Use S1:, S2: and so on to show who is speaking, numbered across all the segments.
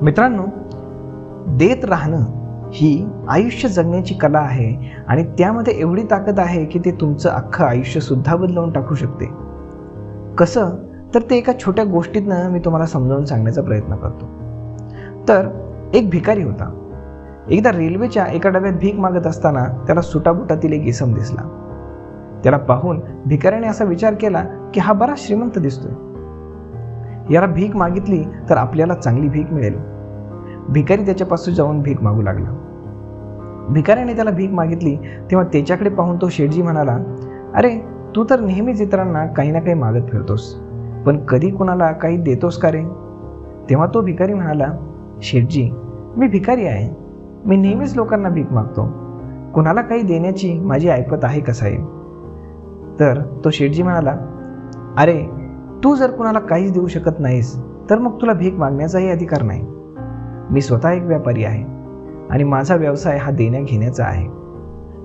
S1: मित्रांनो, देत राहणं ही आयुष्य जगण्याची कला आहे आणि त्यामध्ये एवढी ताकद आहे की ते तुमचं अख्खं आयुष्य सुद्धा बदलवून टाकू शकते. कसं तर ते एका छोट्या गोष्टीतनं मी तुम्हाला समजावून सांगण्याचा प्रयत्न करतो. तर एक भिकारी होता. एकदा रेल्वेच्या एका डब्यात भीक मागत असताना त्याला सुटाबुटातील एक इसम दिसला. त्याला पाहून भिकाऱ्याने असा विचार केला की हा बराच श्रीमंत दिसतोय, याला भीक मागितली तर आपल्याला चांगली भीक मिळेल. भिकारी त्याच्यापासून जाऊन भीक मागू लागला. भिकाऱ्याने त्याला भीक मागितली तेव्हा त्याच्याकडे पाहून तो शेठजी म्हणाला, अरे तू तर नेहमीच इतरांना काही ना काही मागत फिरतोस, पण कधी कोणाला काही देतोस का रे? तेव्हा तो भिकारी म्हणाला, शेठजी मी भिकारी आहे, मी नेहमीच लोकांना भीक मागतो, कुणाला काही देण्याची माझी ऐपत आहे कसा आहे? तर तो शेठजी म्हणाला, अरे तू जर कुणाला काहीच देऊ शकत नाहीस तर मग तुला भीक मागण्याचाही अधिकार नाही. मी स्वतः एक व्यापारी आहे आणि माझा व्यवसाय हा देण्या घेण्याचा आहे.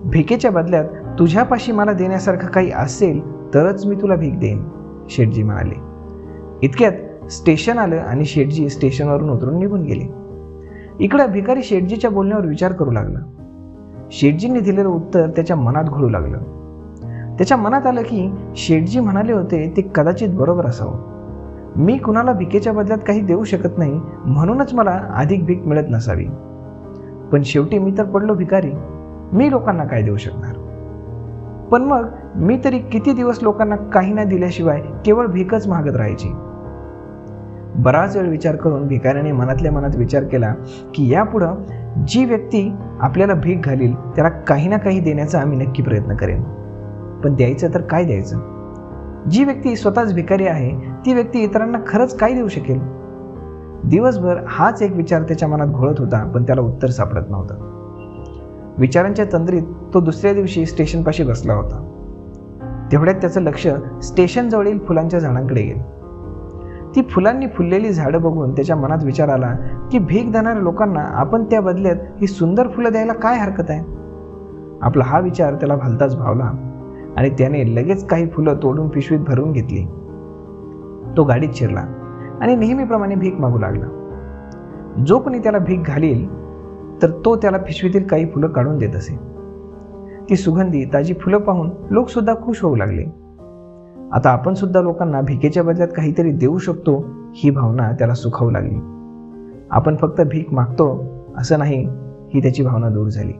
S1: भिकेच्या बदल्यात तुझ्यापाशी मला देण्यासारखं काही असेल तरच मी तुला भीक देईन, शेठजी म्हणाले. इतक्यात स्टेशन आलं आणि शेठजी स्टेशनवरून उतरून निघून गेले. इकडं भिकारी शेठजीच्या बोलण्यावर विचार करू लागला. शेठजींनी दिलेलं उत्तर त्याच्या मनात घोळू लागलं. त्याच्या मनात आलं की शेठजी म्हणाले होते ते कदाचित बरोबर असावं. मी कुणाला भिकेच्या बदल्यात काही देऊ शकत नाही म्हणूनच मला अधिक भीक मिळत नसावी. पण शेवटी मी तर पडलो भिकारी, मी लोकांना काय देऊ शकणार? पण मग मी तरी किती दिवस लोकांना काही न दिल्याशिवाय केवळ भीकच मागत राहायची? बराच वेळ विचार करून भिकाऱ्याने मनातल्या मनात विचार केला की यापुढं जी व्यक्ती आपल्याला भीक घालील त्याला काही ना काही देण्याचा आम्ही नक्की प्रयत्न करेन. पण द्यायचं तर काय द्यायचं? जी व्यक्ती स्वतःच भिकारी आहे ती व्यक्ती इतरांना खरंच काय देऊ शकेल? दिवसभर हाच एक विचार त्याच्या मनात घोळत होता, पण त्याला उत्तर सापडत नव्हतं. विचारांच्या तंद्रीत तो दुसऱ्या दिवशी स्टेशनपाशी बसला होता. तेवढ्यात त्याचं लक्ष स्टेशनजवळील फुलांच्या झाडांकडे गेलं. ती फुलांनी फुललेली झाडं बघून त्याच्या मनात विचार आला की भीक देणाऱ्या लोकांना आपण त्या बदल्यात ही सुंदर फुलं द्यायला काय हरकत आहे? आपला हा विचार त्याला भलताच भावला आणि त्याने लगेच काही फुलं तोडून पिशवीत भरून घेतली. तो गाडीत शिरला आणि नेहमीप्रमाणे भीक मागू लागला. जो कोणी त्याला भीक घालील तर तो त्याला पिशवीतील काही फुलं काढून देत असे. ती सुगंधी ताजी फुलं पाहून लोक सुद्धा खुश होऊ लागले. आता आपण सुद्धा लोकांना भिकेच्या बदल्यात काहीतरी देऊ शकतो ही भावना त्याला सुखावू लागली. आपण फक्त भीक मागतो असं नाही, ही त्याची भावना दूर झाली.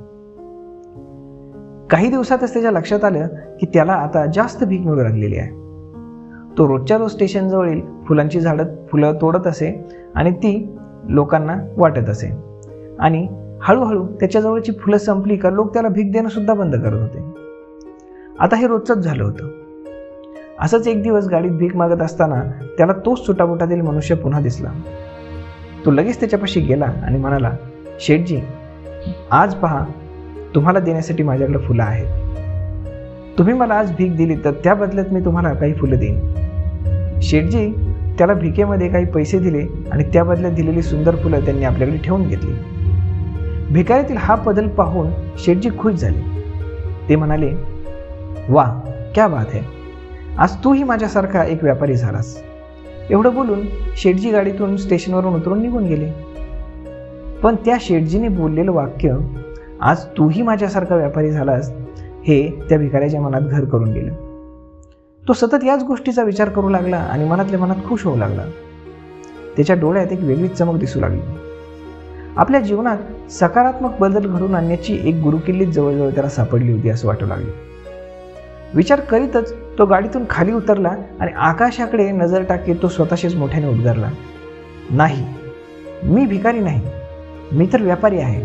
S1: काही दिवसातच त्याच्या लक्षात आलं की त्याला आता जास्त भीक मिळू लागलेली आहे. तो रोजच्या रोज स्टेशनजवळील फुलांची झाडं फुलं तोडत असे आणि ती लोकांना वाटत असे आणि हळूहळू त्याच्याजवळची फुलं संपली का लोक त्याला भीक देणं सुद्धा बंद करत होते. आता हे रोजचंच झालं होतं. असंच एक दिवस गाडीत भीक मागत असताना त्याला तोच सुटाबुटातील मनुष्य पुन्हा दिसला. तो लगेच त्याच्यापाशी गेला आणि म्हणाला, शेठजी आज पहा, तुम्हाला देण्यासाठी माझ्याकडे फुलं आहेत. तुम्ही मला आज भीक दिली तर त्या बदल्यात मी तुम्हाला काही फुलं देईन. शेठजी त्याला भिकेमध्ये काही पैसे दिले आणि त्या बदल्यात दिलेली सुंदर फुलं त्यांनी आपल्याकडे ठेवून घेतली. भिकारीतील हा बदल पाहून शेठजी खुश झाले. ते म्हणाले, वा क्या बात है, आज तूही माझ्यासारखा एक व्यापारी झालास. एवढं बोलून शेठजी गाडीतून स्टेशनवरून उतरून निघून गेले. पण त्या शेठजीने बोललेलं वाक्य, आज तूही माझ्यासारखा व्यापारी झालास, हे त्या भिकाऱ्याच्या मनात घर करून गेलं. तो सतत याच गोष्टीचा विचार करू लागला आणि मनातल्या मनात खुश होऊ लागला. त्याच्या डोळ्यात एक वेगळीच चमक दिसू लागली. आपल्या जीवनात सकारात्मक बदल घडवून आणण्याची एक गुरुकिल्लीच जवळजवळ त्याला सापडली होती असं वाटू लागले. विचार करीतच तो गाडीतून खाली उतरला आणि आकाशाकडे नजर टाकीत तो स्वतःशीच मोठ्याने उद्गारला, नाही, मी भिकारी नाही, मी तर व्यापारी आहे.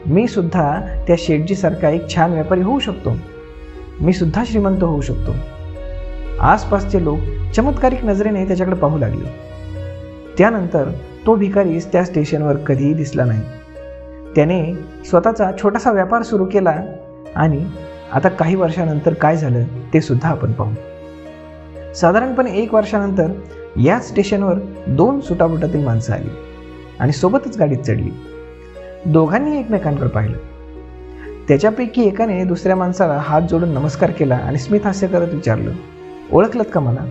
S1: मी सुद्धा त्या शेठजीसारखा एक छान व्यापारी होऊ शकतो. मी सुद्धा श्रीमंत होऊ शकतो. आसपासचे लोक चमत्कारिक नजरेने त्याच्याकडे पाहू लागले. त्यानंतर तो भिकारी त्या स्टेशनवर कधीही दिसला नाही. त्याने स्वतःचा छोटासा व्यापार सुरू केला आणि आता काही वर्षानंतर काय झालं ते सुद्धा आपण पाहू. साधारणपणे 1 वर्षानंतर याच स्टेशनवर 2 सुटाबुटातील माणसं आली आणि सोबतच गाडीत चढली. दोघांनी एकमेकांकडे पाहिलं. त्याच्यापैकी एकाने दुसऱ्या माणसाला हात जोडून नमस्कार केला आणि स्मित हास्य करत विचारलं, ओळखलत का मला?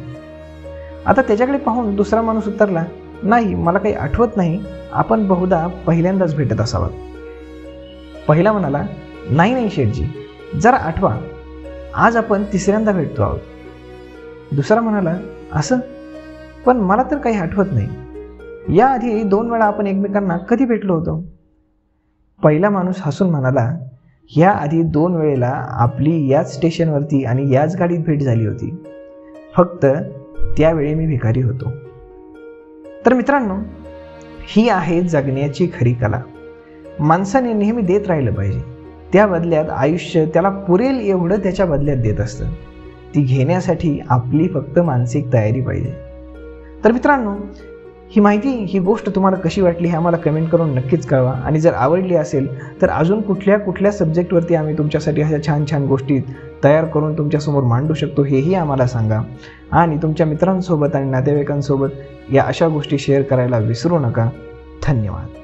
S1: आता त्याच्याकडे पाहून दुसरा माणूस उत्तरला, नाही, मला काही आठवत नाही, आपण बहुधा पहिल्यांदाच भेटत असावा. पहिला म्हणाला, नाही नाही शेठजी, जरा आठवा, आज आपण तिसऱ्यांदा भेटतो आहोत. दुसरा म्हणाला, असं? पण मला तर काही आठवत नाही. याआधी 2 वेळा आपण एकमेकांना कधी भेटलो होतो? पहिला माणूस हसून म्हणाला, याआधी 2 वेळेला आपली याच स्टेशनवरती आणि याच गाडीत भेट झाली होती. फक्त त्यावेळी मी भिकारी होतो. तर मित्रांनो, ही आहे जगण्याची खरी कला. माणसाने नेहमी देत राहिलं पाहिजे. त्या बदल्यात आयुष्य त्याला पुरेल एवढं त्याच्या बदल्यात देत असतं. ती घेण्यासाठी आपली फक्त मानसिक तयारी पाहिजे. तर मित्रांनो, ही माहिती, ही गोष्ट तुम्हाला कशी वाटली हे आम्हाला कमेंट करून नक्कीच कळवा. आणि जर आवडली असेल तर अजून कुठल्या सब्जेक्टवरती आम्ही तुमच्यासाठी अशा छान छान गोष्टी तयार करून तुमच्यासमोर मांडू शकतो हेही आम्हाला सांगा. आणि तुमच्या मित्रांसोबत आणि नातेवाईकांसोबत या अशा गोष्टी शेअर करायला विसरू नका. धन्यवाद.